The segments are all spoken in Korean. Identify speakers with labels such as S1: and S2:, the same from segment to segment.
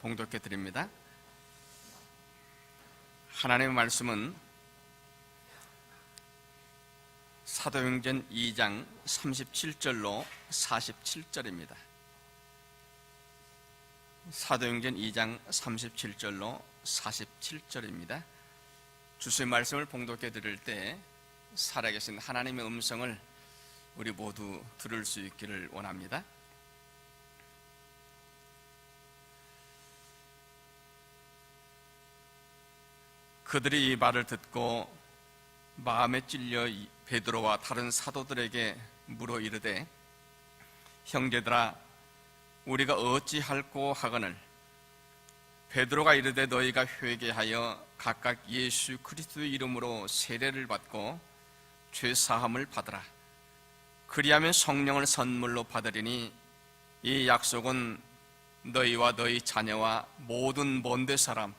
S1: 봉독해 드립니다. 하나님의 말씀은 사도행전 2장 37절로 47절입니다. 사도행전 2장 37절로 47절입니다. 주의 말씀을 봉독해 드릴 때 살아계신 하나님의 음성을 우리 모두 들을 수 있기를 원합니다. 그들이 이 말을 듣고 마음에 찔려 베드로와 다른 사도들에게 물어 이르되, 형제들아, 우리가 어찌할꼬 하거늘. 베드로가 이르되, 너희가 회개하여 각각 예수 그리스도의 이름으로 세례를 받고 죄 사함을 받으라. 그리하면 성령을 선물로 받으리니 이 약속은 너희와 너희 자녀와 모든 먼데 사람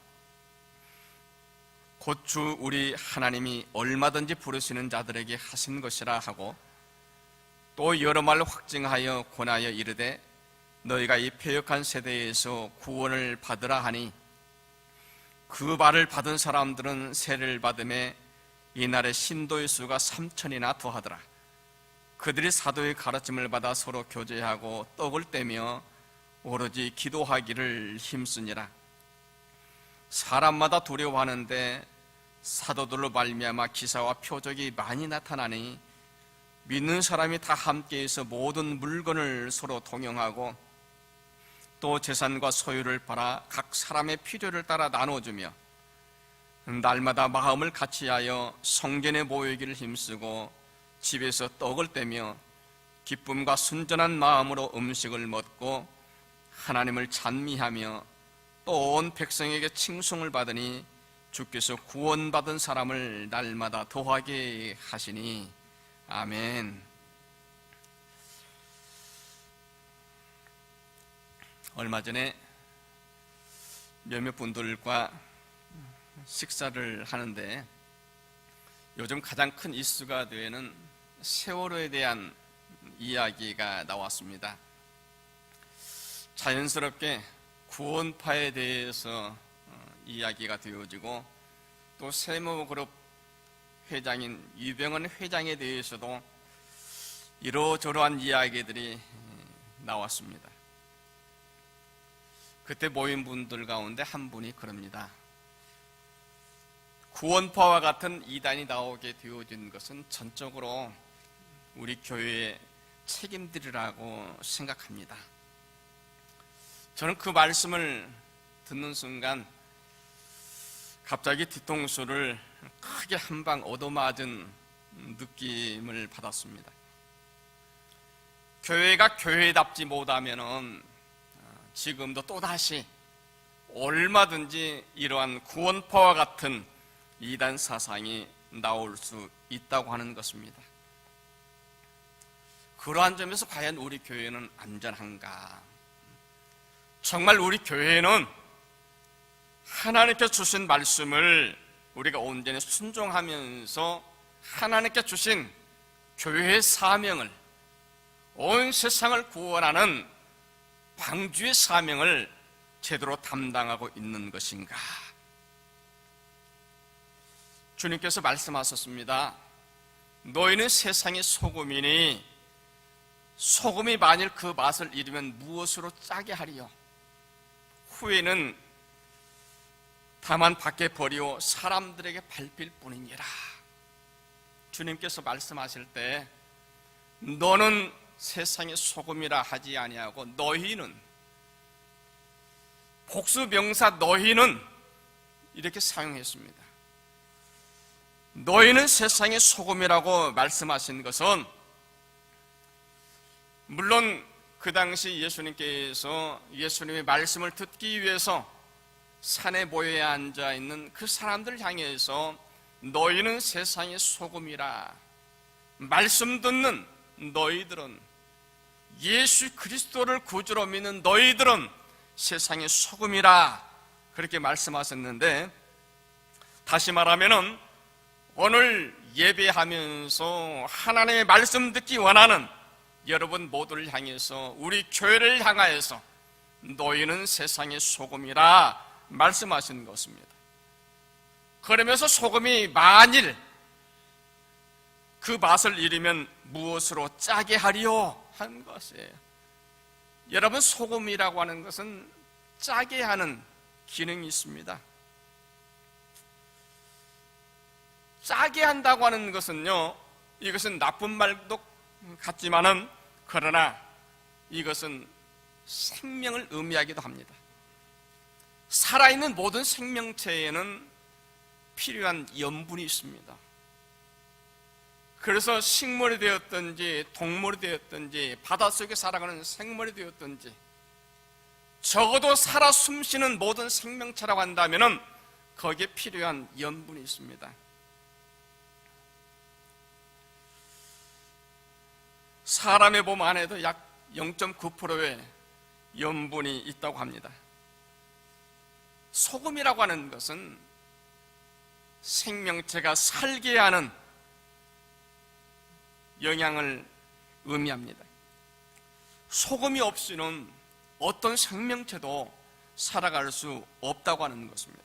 S1: 곧 주 우리 하나님이 얼마든지 부르시는 자들에게 하신 것이라 하고, 또 여러 말 확증하여 권하여 이르되, 너희가 이 패역한 세대에서 구원을 받으라 하니, 그 말을 받은 사람들은 세례를 받음에 이날의 신도의 수가 3,000이나 더하더라. 그들이 사도의 가르침을 받아 서로 교제하고 떡을 떼며 오로지 기도하기를 힘쓰니라. 사람마다 두려워하는데 사도들로 말미암아 기사와 표적이 많이 나타나니, 믿는 사람이 다 함께해서 모든 물건을 서로 동용하고 또 재산과 소유를 팔아 각 사람의 필요를 따라 나눠주며 날마다 마음을 같이하여 성전에 모이기를 힘쓰고 집에서 떡을 떼며 기쁨과 순전한 마음으로 음식을 먹고 하나님을 찬미하며 또 온 백성에게 칭송을 받으니 주께서 구원받은 사람을 날마다 더하게 하시니. 아멘. 얼마 전에 몇몇 분들과 식사를 하는데 요즘 가장 큰 이슈가 되는 세월호에 대한 이야기가 나왔습니다. 자연스럽게 구원파에 대해서 이야기가 되어지고, 또 세모그룹 회장인 유병헌 회장에 대해서도 이러저러한 이야기들이 나왔습니다. 그때 모인 분들 가운데 한 분이 그럽니다. 구원파와 같은 이단이 나오게 되어진 것은 전적으로 우리 교회의 책임들이라고 생각합니다. 저는 그 말씀을 듣는 순간 갑자기 뒤통수를 크게 한 방 얻어맞은 느낌을 받았습니다. 교회가 교회답지 못하면은 지금도 또다시 얼마든지 이러한 구원파와 같은 이단 사상이 나올 수 있다고 하는 것입니다. 그러한 점에서 과연 우리 교회는 안전한가? 정말 우리 교회는 하나님께 주신 말씀을 우리가 온전히 순종하면서 하나님께 주신 교회의 사명을, 온 세상을 구원하는 방주의 사명을 제대로 담당하고 있는 것인가? 주님께서 말씀하셨습니다. 너희는 세상의 소금이니 소금이 만일 그 맛을 잃으면 무엇으로 짜게 하리요? 후에는 다만 밖에 버리고 사람들에게 밟힐 뿐이니라. 주님께서 말씀하실 때 너는 세상의 소금이라 하지 아니하고 너희는, 복수명사 너희는 이렇게 사용했습니다. 너희는 세상의 소금이라고 말씀하신 것은, 물론 그 당시 예수님께서 예수님의 말씀을 듣기 위해서 산에 모여에 앉아있는 그 사람들을 향해서 너희는 세상의 소금이라, 말씀 듣는 너희들은, 예수 그리스도를 구주로 믿는 너희들은 세상의 소금이라, 그렇게 말씀하셨는데, 다시 말하면은 오늘 예배하면서 하나님의 말씀 듣기 원하는 여러분 모두를 향해서, 우리 교회를 향하여서 너희는 세상의 소금이라 말씀하신 것입니다. 그러면서 소금이 만일 그 맛을 잃으면 무엇으로 짜게 하리요? 한 것이에요. 여러분, 소금이라고 하는 것은 짜게 하는 기능이 있습니다. 짜게 한다고 하는 것은요, 이것은 나쁜 말도 같지만은 그러나 이것은 생명을 의미하기도 합니다. 살아있는 모든 생명체에는 필요한 염분이 있습니다. 그래서 식물이 되었든지 동물이 되었든지 바닷속에 살아가는 생물이 되었든지 적어도 살아 숨쉬는 모든 생명체라고 한다면 거기에 필요한 염분이 있습니다. 사람의 몸 안에도 약 0.9%의 염분이 있다고 합니다. 소금이라고 하는 것은 생명체가 살게 하는 영향을 의미합니다. 소금이 없이는 어떤 생명체도 살아갈 수 없다고 하는 것입니다.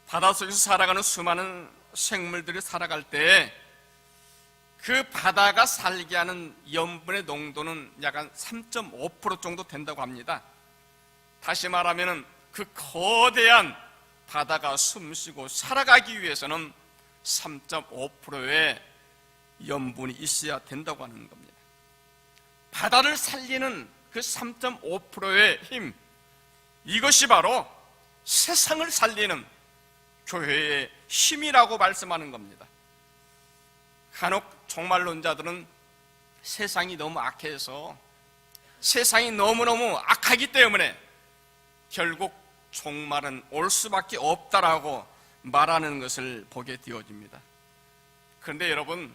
S1: 바닷속에서 살아가는 수많은 생물들이 살아갈 때 그 바다가 살게 하는 염분의 농도는 약 한 3.5% 정도 된다고 합니다. 다시 말하면 그 거대한 바다가 숨쉬고 살아가기 위해서는 3.5%의 염분이 있어야 된다고 하는 겁니다. 바다를 살리는 그 3.5%의 힘, 이것이 바로 세상을 살리는 교회의 힘이라고 말씀하는 겁니다. 간혹 종말론자들은 세상이 너무 악해서 세상이 너무너무 악하기 때문에 결국 종말은 올 수밖에 없다라고 말하는 것을 보게 되어집니다. 그런데 여러분,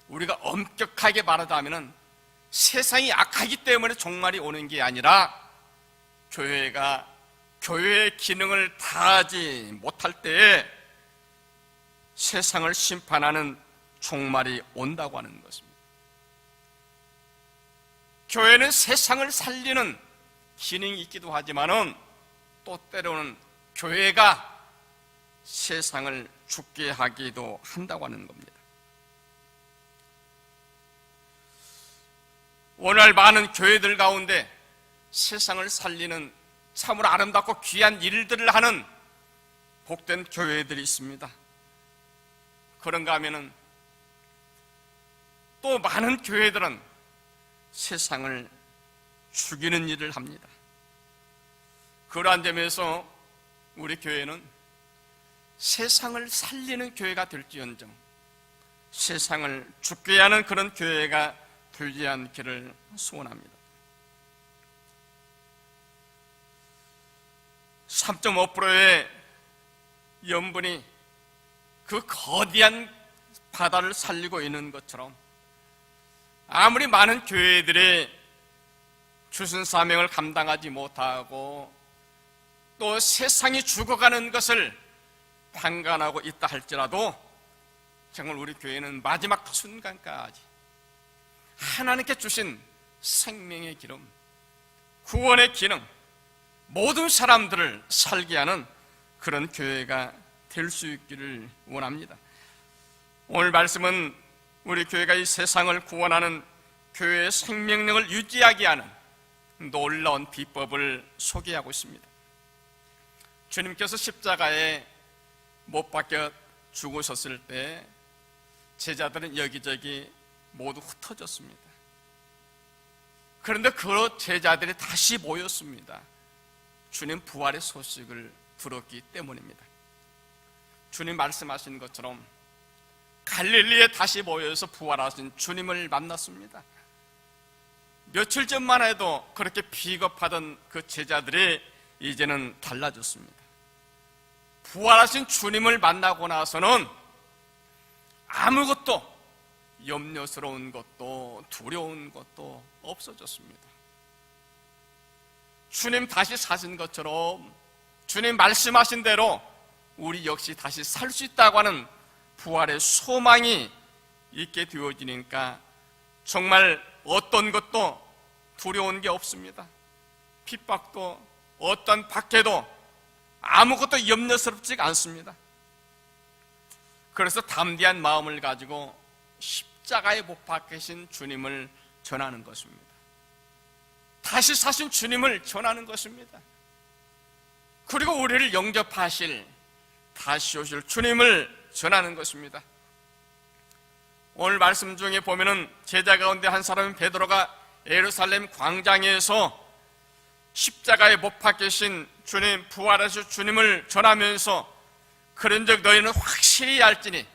S1: 우리가 엄격하게 말하자면 세상이 악하기 때문에 종말이 오는 게 아니라 교회가 교회의 기능을 다하지 못할 때에 세상을 심판하는 종말이 온다고 하는 것입니다. 교회는 세상을 살리는 기능이 있기도 하지만은 또 때로는 교회가 세상을 죽게 하기도 한다고 하는 겁니다. 오늘 많은 교회들 가운데 세상을 살리는 참으로 아름답고 귀한 일들을 하는 복된 교회들이 있습니다. 그런가 하면은 또 많은 교회들은 세상을 죽이는 일을 합니다. 그러한 점에서 우리 교회는 세상을 살리는 교회가 될지언정 세상을 죽게 하는 그런 교회가 되지 않기를 소원합니다. 3.5%의 염분이 그 거대한 바다를 살리고 있는 것처럼 아무리 많은 교회들이 주신 사명을 감당하지 못하고 또 세상이 죽어가는 것을 판단하고 있다 할지라도 정말 우리 교회는 마지막 순간까지 하나님께 주신 생명의 기름, 구원의 기능, 모든 사람들을 살게 하는 그런 교회가 될 수 있기를 원합니다. 오늘 말씀은 우리 교회가 이 세상을 구원하는 교회의 생명력을 유지하게 하는 놀라운 비법을 소개하고 있습니다. 주님께서 십자가에 못 박혀 죽으셨을 때 제자들은 여기저기 모두 흩어졌습니다. 그런데 그 제자들이 다시 모였습니다. 주님 부활의 소식을 들었기 때문입니다. 주님 말씀하신 것처럼 갈릴리에 다시 모여서 부활하신 주님을 만났습니다. 며칠 전만 해도 그렇게 비겁하던 그 제자들이 이제는 달라졌습니다. 부활하신 주님을 만나고 나서는 아무것도 염려스러운 것도 두려운 것도 없어졌습니다. 주님 다시 사신 것처럼 주님 말씀하신 대로 우리 역시 다시 살 수 있다고 하는 부활의 소망이 있게 되어지니까 정말 어떤 것도 두려운 게 없습니다. 핍박도 어떤 박해도 아무것도 염려스럽지가 않습니다. 그래서 담대한 마음을 가지고 십자가에 못 박히신 주님을 전하는 것입니다. 다시 사신 주님을 전하는 것입니다. 그리고 우리를 영접하실, 다시 오실 주님을 전하는 것입니다. 오늘 말씀 중에 보면은 제자 가운데 한 사람인 베드로가 예루살렘 광장에서 십자가에 못 박히신 주님, 부활하신 주님을 전하면서 그런즉 너희는 확실히 알지니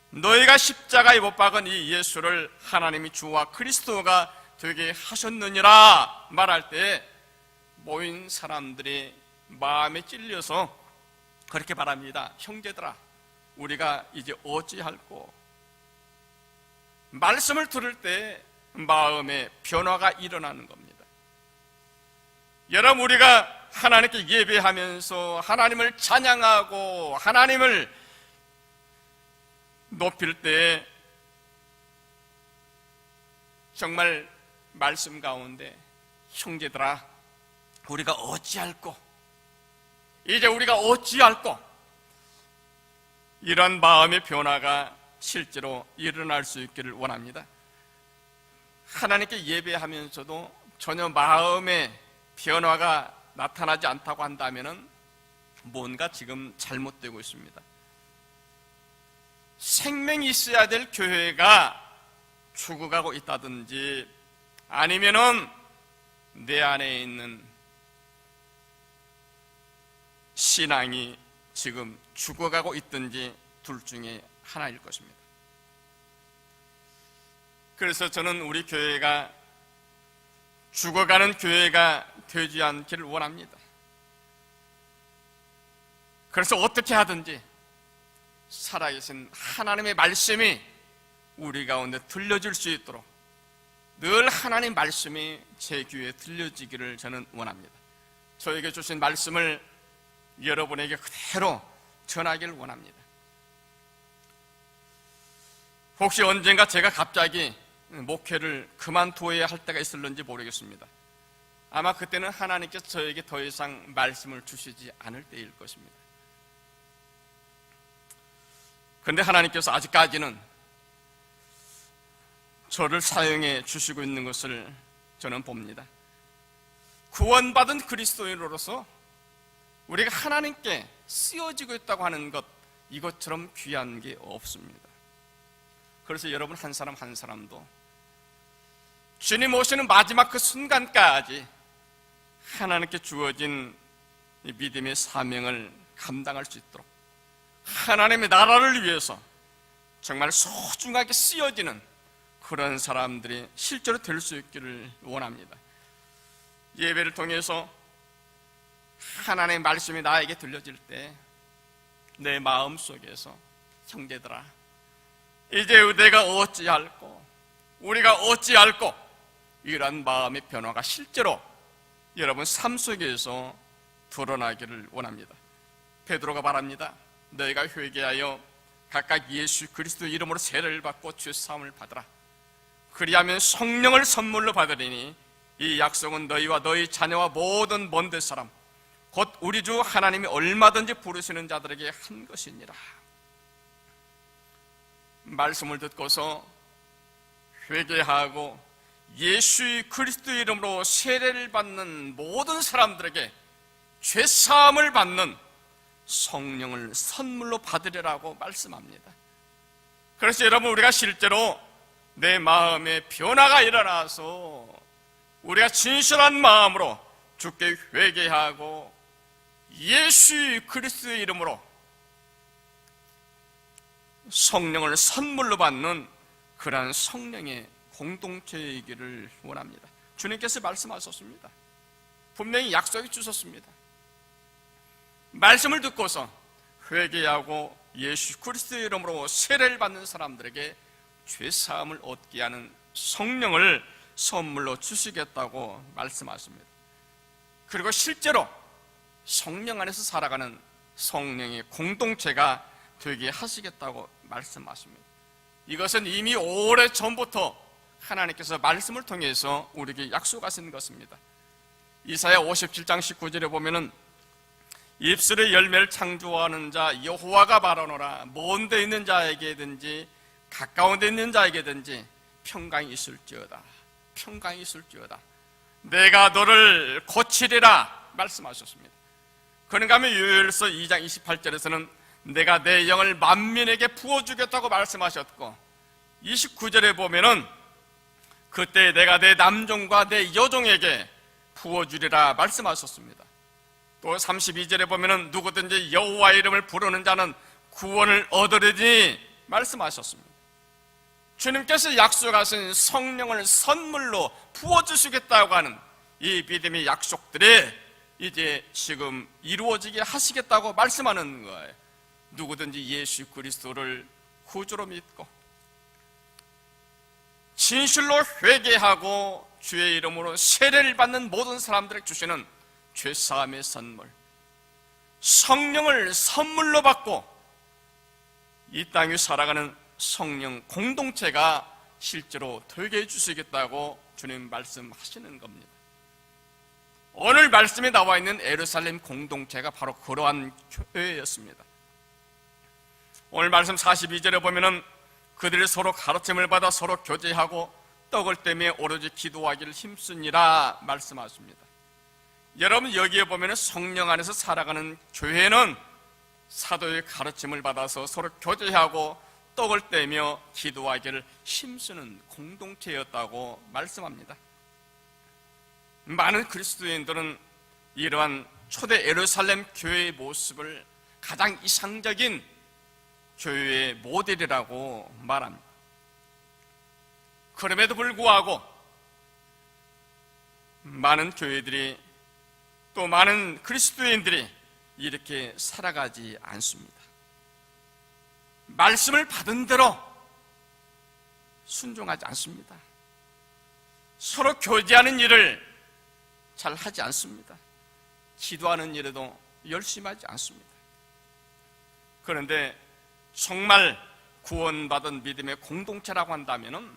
S1: 너희가 십자가에 못 박은 이 예수를 하나님이 주와 그리스도가 되게 하셨느니라 말할 때 모인 사람들이 마음에 찔려서 그렇게 말합니다. 형제들아, 우리가 이제 어찌할꼬? 말씀을 들을 때 마음에 변화가 일어나는 겁니다. 여러분, 우리가 하나님께 예배하면서 하나님을 찬양하고 하나님을 높일 때 정말 말씀 가운데 형제들아, 우리가 어찌할꼬? 이제 우리가 어찌할꼬? 이런 마음의 변화가 실제로 일어날 수 있기를 원합니다. 하나님께 예배하면서도 전혀 마음의 변화가 나타나지 않다고 한다면 뭔가 지금 잘못되고 있습니다. 생명이 있어야 될 교회가 죽어가고 있다든지 아니면은 내 안에 있는 신앙이 지금 죽어가고 있든지 둘 중에 하나일 것입니다. 그래서 저는 우리 교회가 죽어가는 교회가 되지 않기를 원합니다. 그래서 어떻게 하든지 살아계신 하나님의 말씀이 우리 가운데 들려질 수 있도록 늘 하나님 말씀이 제 귀에 들려지기를 저는 원합니다. 저에게 주신 말씀을 여러분에게 그대로 전하기를 원합니다. 혹시 언젠가 제가 갑자기 목회를 그만두어야 할 때가 있을는지 모르겠습니다. 아마 그때는 하나님께서 저에게 더 이상 말씀을 주시지 않을 때일 것입니다. 그런데 하나님께서 아직까지는 저를 사용해 주시고 있는 것을 저는 봅니다. 구원받은 그리스도인으로서 우리가 하나님께 쓰여지고 있다고 하는 것, 이것처럼 귀한 게 없습니다. 그래서 여러분 한 사람 한 사람도 주님 오시는 마지막 그 순간까지 하나님께 주어진 이 믿음의 사명을 감당할 수 있도록 하나님의 나라를 위해서 정말 소중하게 쓰여지는 그런 사람들이 실제로 될 수 있기를 원합니다. 예배를 통해서 하나님의 말씀이 나에게 들려질 때 내 마음 속에서 형제들아, 이제 내가 어찌할꼬? 우리가 어찌할꼬? 이러한 마음의 변화가 실제로 여러분 삶 속에서 드러나기를 원합니다. 베드로가 말합니다. 너희가 회개하여 각각 예수 그리스도 이름으로 세례를 받고 죄 사함을 받으라. 그리하면 성령을 선물로 받으리니 이 약속은 너희와 너희 자녀와 모든 먼 데 사람 곧 우리 주 하나님이 얼마든지 부르시는 자들에게 한 것이니라. 말씀을 듣고서 회개하고 예수 그리스도 이름으로 세례를 받는 모든 사람들에게 죄사함을 받는 성령을 선물로 받으리라고 말씀합니다. 그래서 여러분, 우리가 실제로 내 마음에 변화가 일어나서 우리가 진실한 마음으로 주께 회개하고 예수 그리스도의 이름으로 성령을 선물로 받는 그러한 성령의 공동체이기를 원합니다. 주님께서 말씀하셨습니다. 분명히 약속해 주셨습니다. 말씀을 듣고서 회개하고 예수 그리스도의 이름으로 세례를 받는 사람들에게 죄사함을 얻게 하는 성령을 선물로 주시겠다고 말씀하십니다. 그리고 실제로 성령 안에서 살아가는 성령의 공동체가 되게 하시겠다고 말씀하십니다. 이것은 이미 오래전부터 하나님께서 말씀을 통해서 우리에게 약속하신 것입니다. 이사야 57장 19절에 보면은 입술의 열매를 창조하는 자 여호와가 말하노라. 먼 데 있는 자에게든지 가까운 데 있는 자에게든지 평강이 있을지어다. 평강이 있을지어다. 내가 너를 고치리라 말씀하셨습니다. 그런가 하면 요엘서 2장 28절에서는 내가 내 영을 만민에게 부어주겠다고 말씀하셨고, 29절에 보면은 그때 내가 내 남종과 내 여종에게 부어주리라 말씀하셨습니다. 또 32절에 보면은 누구든지 여호와의 이름을 부르는 자는 구원을 얻으리니 말씀하셨습니다. 주님께서 약속하신 성령을 선물로 부어주시겠다고 하는 이 믿음의 약속들이 이제 지금 이루어지게 하시겠다고 말씀하는 거예요. 누구든지 예수 그리스도를 구주로 믿고 진실로 회개하고 주의 이름으로 세례를 받는 모든 사람들에게 주시는 죄사함의 선물, 성령을 선물로 받고 이 땅에 살아가는 성령 공동체가 실제로 되게 해주시겠다고 주님 말씀하시는 겁니다. 오늘 말씀에 나와 있는 예루살렘 공동체가 바로 그러한 교회였습니다. 오늘 말씀 42절에 보면은 그들이 서로 가르침을 받아 서로 교제하고 떡을 떼며 오로지 기도하기를 힘쓰니라 말씀하십니다. 여러분, 여기에 보면 성령 안에서 살아가는 교회는 사도의 가르침을 받아서 서로 교제하고 떡을 떼며 기도하기를 힘쓰는 공동체였다고 말씀합니다. 많은 그리스도인들은 이러한 초대 예루살렘 교회의 모습을 가장 이상적인 교회의 모델이라고 말합니다. 그럼에도 불구하고 많은 교회들이 또 많은 그리스도인들이 이렇게 살아가지 않습니다. 말씀을 받은 대로 순종하지 않습니다. 서로 교제하는 일을 잘 하지 않습니다. 기도하는 일에도 열심하지 않습니다. 그런데 정말 구원받은 믿음의 공동체라고 한다면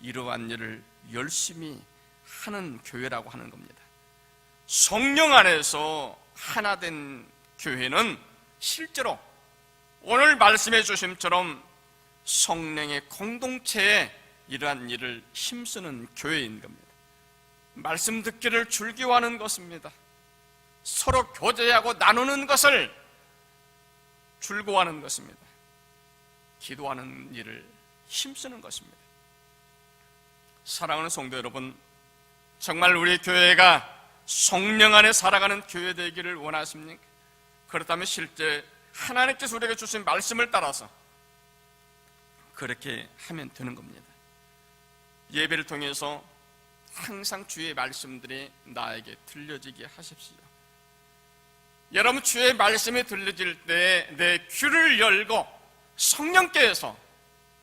S1: 이러한 일을 열심히 하는 교회라고 하는 겁니다. 성령 안에서 하나 된 교회는 실제로 오늘 말씀해 주심처럼 성령의 공동체에 이러한 일을 힘쓰는 교회인 겁니다. 말씀 듣기를 즐겨하는 것입니다. 서로 교제하고 나누는 것을 즐거워하는 것입니다. 기도하는 일을 힘쓰는 것입니다. 사랑하는 성도 여러분, 정말 우리 교회가 성령 안에 살아가는 교회 되기를 원하십니까? 그렇다면 실제 하나님께서 우리에게 주신 말씀을 따라서 그렇게 하면 되는 겁니다. 예배를 통해서 항상 주의 말씀들이 나에게 들려지게 하십시오. 여러분, 주의 말씀이 들려질 때 내 귀를 열고 성령께서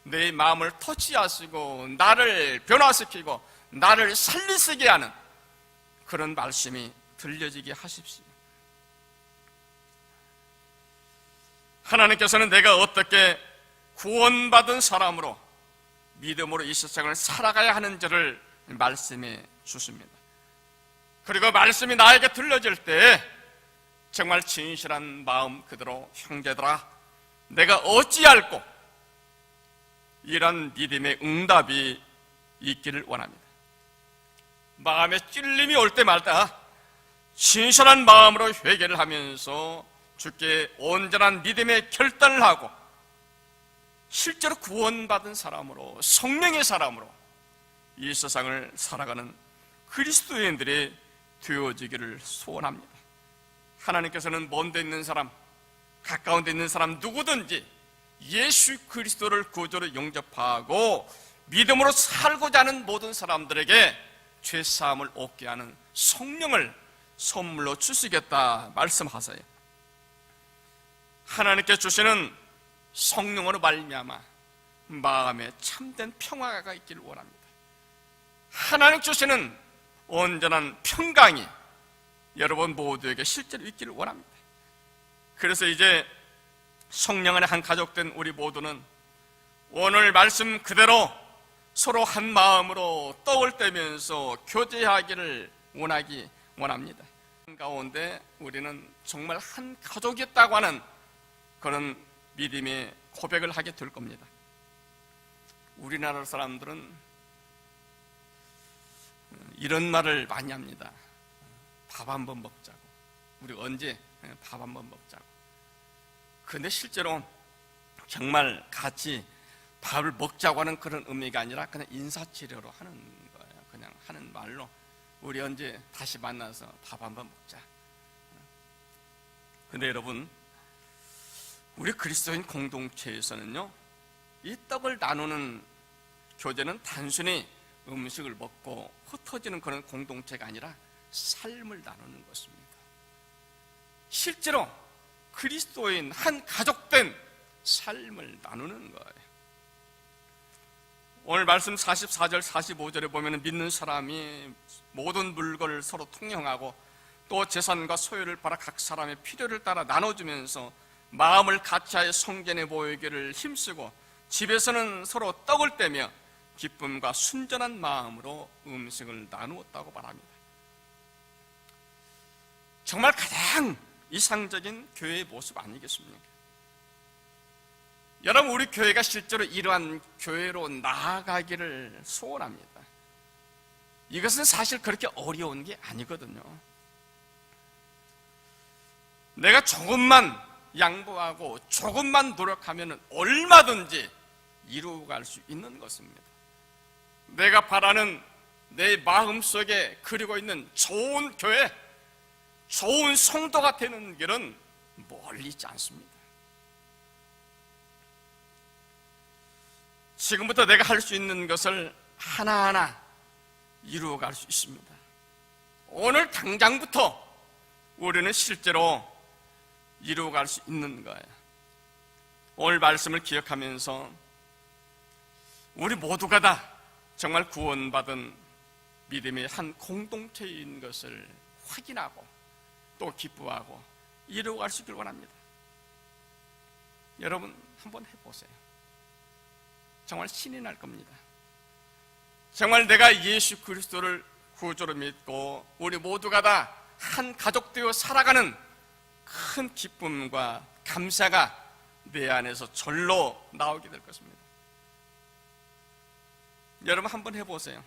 S1: 내 마음을 터치하시고 나를 변화시키고 나를 살리시게 하는 그런 말씀이 들려지게 하십시오. 하나님께서는 내가 어떻게 구원받은 사람으로 믿음으로 이 세상을 살아가야 하는지를 말씀해 주십니다. 그리고 말씀이 나에게 들려질 때 정말 진실한 마음 그대로 형제들아, 내가 어찌할꼬 이런 믿음의 응답이 있기를 원합니다. 마음에 찔림이 올 때마다 진실한 마음으로 회개를 하면서 주께 온전한 믿음의 결단을 하고 실제로 구원받은 사람으로, 성령의 사람으로 이 세상을 살아가는 그리스도인들이 되어지기를 소원합니다. 하나님께서는 먼 데 있는 사람, 가까운 데 있는 사람 누구든지 예수 그리스도를 구주로 영접하고 믿음으로 살고자 하는 모든 사람들에게 죄사함을 얻게 하는 성령을 선물로 주시겠다 말씀하세요. 하나님께 주시는 성령으로 말미암아 마음에 참된 평화가 있기를 원합니다. 하나님 주시는 온전한 평강이 여러분 모두에게 실제로 있기를 원합니다. 그래서 이제 성령 안에 한 가족된 우리 모두는 오늘 말씀 그대로 서로 한 마음으로 떡을 떼면서 교제하기를 원하기 원합니다. 가운데 우리는 정말 한 가족이었다고 하는 그런 믿음의 고백을 하게 될 겁니다. 우리나라 사람들은 이런 말을 많이 합니다. 밥 한번 먹자고. 우리 언제 밥 한번 먹자고. 그런데 실제로 정말 같이 밥을 먹자고 하는 그런 의미가 아니라 그냥 인사치레로 하는 거예요. 그냥 하는 말로 우리 언제 다시 만나서 밥 한번 먹자. 그런데 여러분, 우리 그리스도인 공동체에서는요, 이 떡을 나누는 교제는 단순히 음식을 먹고 흩어지는 그런 공동체가 아니라 삶을 나누는 것입니다. 실제로 그리스도인 한 가족된 삶을 나누는 거예요. 오늘 말씀 44절 45절에 보면 믿는 사람이 모든 물건을 서로 통용하고 또 재산과 소유를 팔아 각 사람의 필요를 따라 나눠주면서 마음을 같이하여 성전에 모이기를 힘쓰고 집에서는 서로 떡을 떼며 기쁨과 순전한 마음으로 음식을 나누었다고 말합니다. 정말 가장 이상적인 교회의 모습 아니겠습니까? 여러분, 우리 교회가 실제로 이러한 교회로 나아가기를 소원합니다. 이것은 사실 그렇게 어려운 게 아니거든요. 내가 조금만 양보하고 조금만 노력하면 얼마든지 이루어갈 수 있는 것입니다. 내가 바라는 내 마음속에 그리고 있는 좋은 교회, 좋은 성도가 되는 길은 멀리 있지 않습니다. 지금부터 내가 할 수 있는 것을 하나하나 이루어갈 수 있습니다. 오늘 당장부터 우리는 실제로 이루어갈 수 있는 거예요. 오늘 말씀을 기억하면서 우리 모두가 다 정말 구원받은 믿음의 한 공동체인 것을 확인하고 또 기뻐하고 이루어갈 수 있기를 원합니다. 여러분, 한번 해보세요. 정말 신이 날 겁니다. 정말 내가 예수 그리스도를 구주로 믿고 우리 모두가 다 한 가족 되어 살아가는 큰 기쁨과 감사가 내 안에서 절로 나오게 될 것입니다. 여러분, 한번 해보세요.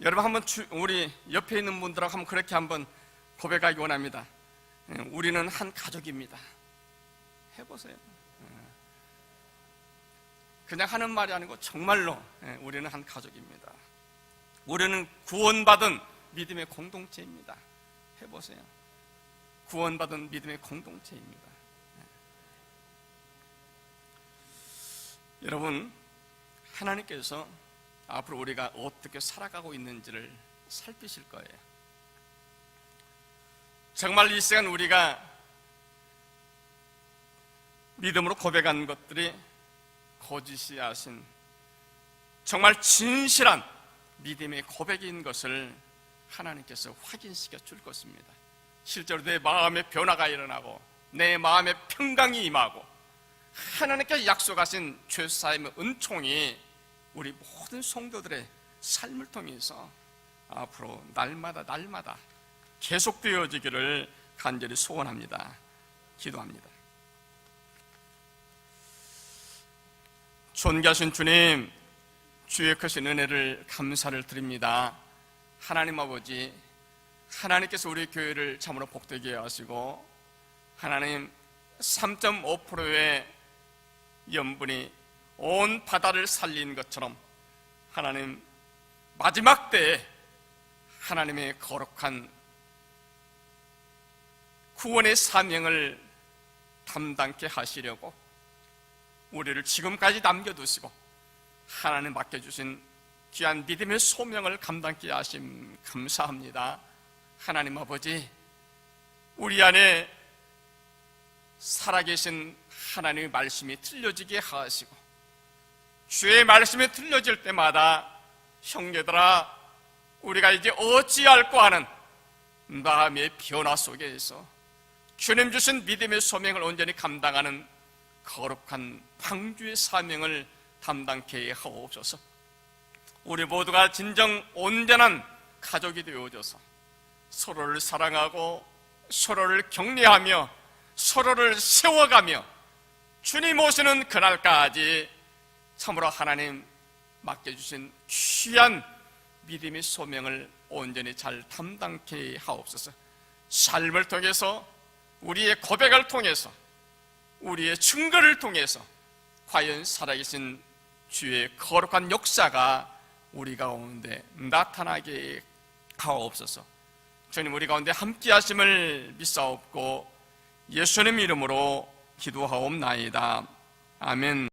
S1: 여러분, 한번 우리 옆에 있는 분들하고 한번 그렇게 한번 고백하기 원합니다. 우리는 한 가족입니다. 해보세요. 그냥 하는 말이 아니고 정말로 우리는 한 가족입니다. 우리는 구원받은 믿음의 공동체입니다. 해보세요. 구원받은 믿음의 공동체입니다. 여러분, 하나님께서 앞으로 우리가 어떻게 살아가고 있는지를 살피실 거예요. 정말 이 시간 우리가 믿음으로 고백한 것들이 거짓이 하신 정말 진실한 믿음의 고백인 것을 하나님께서 확인시켜 줄 것입니다. 실제로 내 마음의 변화가 일어나고 내 마음의 평강이 임하고 하나님께서 약속하신 죄사함의 은총이 우리 모든 성도들의 삶을 통해서 앞으로 날마다 계속되어지기를 간절히 소원합니다. 기도합니다. 존귀하신 주님, 주의 크신 은혜를 감사를 드립니다. 하나님 아버지, 하나님께서 우리 교회를 참으로 복되게 하시고 하나님 3.5%의 염분이 온 바다를 살린 것처럼 하나님 마지막 때에 하나님의 거룩한 구원의 사명을 담당케 하시려고 우리를 지금까지 남겨두시고 하나님 맡겨주신 귀한 믿음의 소명을 감당케 하심 감사합니다. 하나님 아버지, 우리 안에 살아계신 하나님의 말씀이 들려지게 하시고 주의 말씀이 들려질 때마다 형제들아, 우리가 이제 어찌할꼬 하는 마음의 변화 속에서 주님 주신 믿음의 소명을 온전히 감당하는 거룩한 방주의 사명을 담당케 하옵소서. 우리 모두가 진정 온전한 가족이 되어져서 서로를 사랑하고 서로를 격려하며 서로를 세워가며 주님 오시는 그날까지 참으로 하나님 맡겨주신 귀한 믿음의 소명을 온전히 잘 담당케 하옵소서. 삶을 통해서, 우리의 고백을 통해서, 우리의 증거를 통해서 과연 살아계신 주의 거룩한 역사가 우리 가운데 나타나게 하옵소서. 주님, 우리 가운데 함께 하심을 믿사옵고 예수님 이름으로 기도하옵나이다. 아멘.